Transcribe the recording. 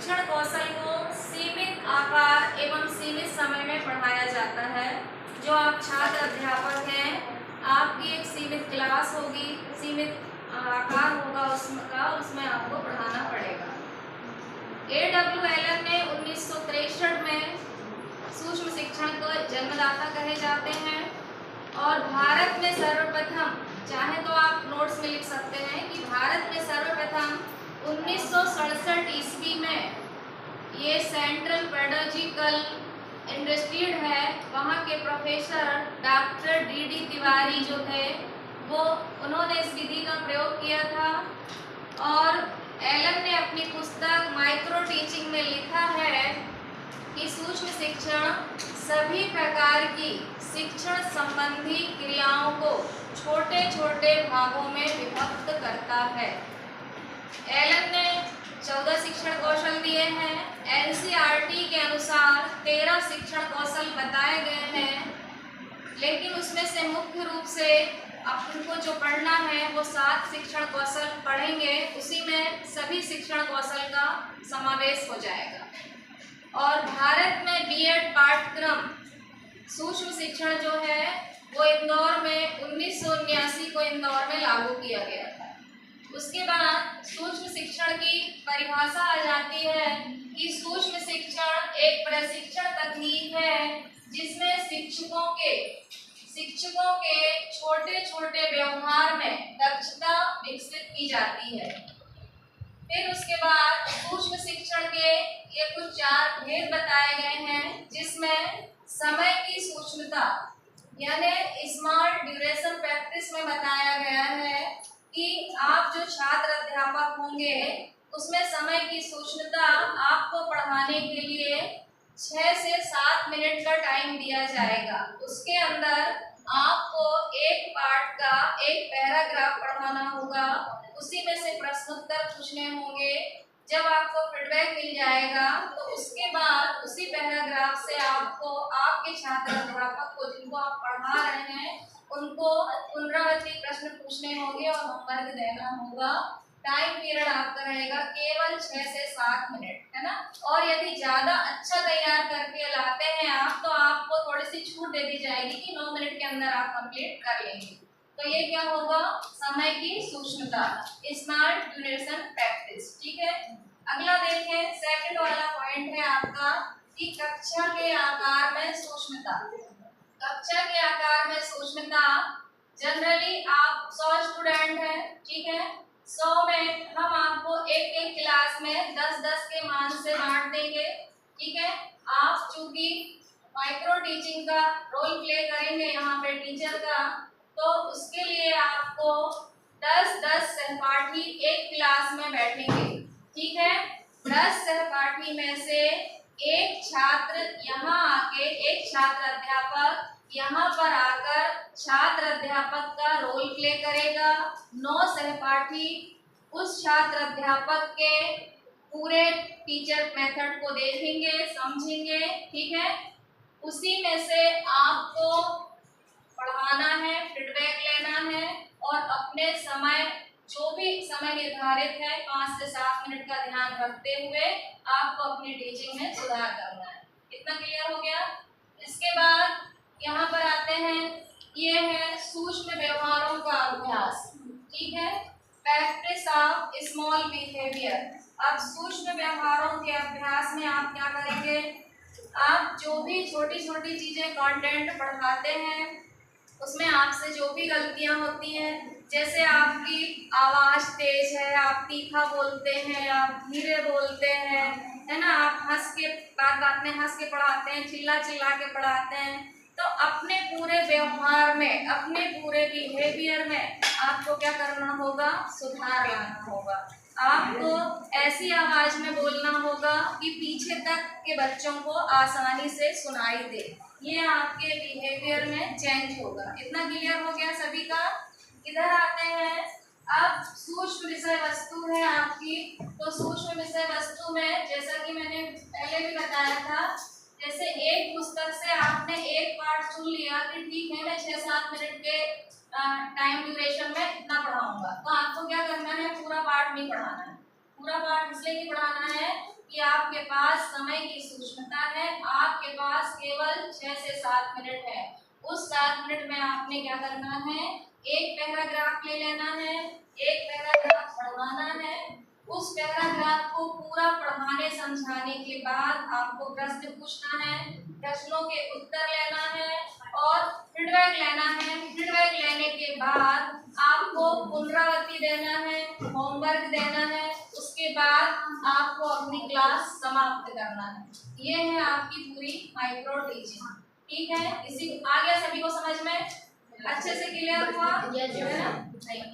शिक्षण कौशल को सीमित आकार एवं सीमित समय में पढ़ाया जाता है। जो आप छात्र अध्यापक हैं, आपकी एक सीमित क्लास होगी, सीमित आकार होगा उसमें आपको पढ़ाना पड़ेगा। A.W. एलन ने 1963 में सूक्ष्म शिक्षण को जन्मदाता कहे जाते हैं और भारत में सर्वप्रथम, चाहे तो आप नोट्स में लिख सकते हैं कि भारत में सर्वप्रथम 1967 ईस्वी में ये सेंट्रल पेडागोजिकल इंस्टीट्यूट है, वहाँ के प्रोफेसर डॉक्टर D.D. तिवारी जो थे उन्होंने इस विधि का प्रयोग किया था। और एलन ने अपनी पुस्तक माइक्रो टीचिंग में लिखा है कि सूक्ष्म शिक्षण सभी प्रकार की शिक्षण संबंधी क्रियाओं को छोटे छोटे भागों में विभक्त करता है। एलन ने 14 शिक्षण कौशल दिए हैं। NCERT के अनुसार 13 शिक्षण कौशल बताए गए हैं, लेकिन उसमें से मुख्य रूप से आपको जो पढ़ना है वो 7 शिक्षण कौशल पढ़ेंगे, उसी में सभी शिक्षण कौशल का समावेश हो जाएगा। और भारत में B.Ed पाठ्यक्रम सूक्ष्म शिक्षण जो है वो इंदौर में 1979 को इंदौर में लागू किया गया था। उसके बाद सूक्ष्म शिक्षण की परिभाषा आ जाती है कि सूक्ष्म शिक्षण एक प्रशिक्षण तकनीक है जिसमें शिक्षकों के छोटे छोटे व्यवहार में दक्षता विकसित की जाती है। फिर उसके बाद सूक्ष्म शिक्षण के ये कुछ 4 भेद बताए गए हैं, जिसमें समय की सूक्ष्मता यानी स्मार्ट ड्यूरेशन प्रैक्टिस में बताया गया है कि आप जो छात्र अध्यापक होंगे उसमें समय की सूक्ष्मता आपको पढ़ाने के लिए 6 से 7 मिनट का टाइम दिया जाएगा। उसके अंदर आपको एक पाठ का एक पैराग्राफ पढ़ाना होगा, उसी में से प्रश्न उत्तर पूछने होंगे। जब आपको फीडबैक मिल जाएगा तो उसके बाद उसी पैराग्राफ से आपको आपके छात्र अध्यापक को जिनको आप पढ़ा रहे हैं उनको पुनरावृत्ति प्रश्न पूछने होंगे और होमवर्क देना होगा। टाइम पीरियड आपका रहेगा केवल 6 से 7 मिनट, है ना। और यदि ज़्यादा अच्छा तैयार करके लाते हैं आप तो आपको थोड़ी सी छूट दे दी जाएगी कि 9 मिनट के अंदर आप कंप्लीट कर लेंगे। तो ये क्या होगा? समय की सूक्ष्मता, स्मार्ट ड्यूरेशन प्रैक्टिस। ठीक है, अगला देखें, सेकंड वाला पॉइंट है आपका कि कक्षा के आकार में सूक्ष्मता। कक्षा के आकार में सूक्ष्मता, जनरली आप 100 स्टूडेंट हैं, ठीक है, 100 में हम आपको एक क्लास में 10-10 के मान से बांट देंगे। ठीक है, आप चूंकि माइक्रो टीचिंग का रोल प्ले करेंगे यहाँ पे टीचर का, तो उसके लिए आपको 10-10 सहपाठी एक क्लास में बैठेंगे। ठीक है, 10 सहपाठी में से एक छात्र यहाँ आके, एक छात्र अध्यापक यहाँ पर आकर छात्र अध्यापक का रोल प्ले करेगा। 9 सहपाठी उस छात्र अध्यापक के पूरे टीचर मेथड को देखेंगे, समझेंगे। ठीक है, उसी में से आपको पढ़ाना है, फीडबैक लेना है और अपने समय, जो भी समय निर्धारित है 5 से 7 मिनट का ध्यान रखते हुए आपको अपनी टीचिंग में सुधार करना है। इतना क्लियर हो गया? इसके बाद यहाँ पर आते हैं, ये है सूक्ष्म व्यवहारों का अभ्यास। ठीक है, प्रैक्टिस ऑफ स्मॉल बिहेवियर। अब सूक्ष्म व्यवहारों के अभ्यास में आप क्या करेंगे? आप जो भी छोटी छोटी चीजें कंटेंट पढ़ाते हैं उसमें आपसे जो भी गलतियां होती हैं, जैसे आपकी आवाज तेज है, आप तीखा बोलते हैं, आप धीरे बोलते हैं, है ना, आप हंस के बात में हंस के पढ़ाते हैं, चिल्ला चिल्ला के पढ़ाते हैं, तो अपने पूरे व्यवहार में, अपने पूरे बिहेवियर में आपको क्या करना होगा? सुधार लाना होगा। आपको ऐसी आवाज में बोलना होगा कि पीछे तक के बच्चों को आसानी से सुनाई दे। ये आपके बिहेवियर में चेंज होगा। इतना क्लियर हो गया सभी का? इधर आते हैं, अब सूक्ष्म विषय वस्तु है आपकी। तो सूक्ष्म विषय वस्तु में जैसा कि मैंने पहले भी बताया था, जैसे एक पुस्तक से आपने एक पार्ट चुन लिया कि ठीक है मैं 6-7 मिनट के टाइम ड्यूरेशन में इतना पढ़ाऊंगा, तो आपको क्या करना है? पूरा पार्ट नहीं पढ़ाना है, पूरा पाठ इसलिए नहीं पढ़ाना है कि आपके पास समय की सूक्ष्मता है, आपके पास केवल 6 से 7 मिनट है। उस 7 मिनट में आपने क्या करना है, एक पैराग्राफ ले लेना है, एक पैराग्राफ पढ़वाना है। उस पैराग्राफ को पूरा पढ़ाने समझाने के बाद आपको प्रश्न पूछना है, प्रश्नों के उत्तर लेना है और फीडबैक लेना है। फीडबैक लेने के बाद आपको पुनरावृत्ति देना है, होमवर्क देना है, उसके बाद आपको अपनी क्लास समाप्त करना है। ये है आपकी पूरी माइक्रो टीचिंग। ठीक है, इसी आ गया सभी को समझ में? अच्छे से क्लियर हुआ? Thank you.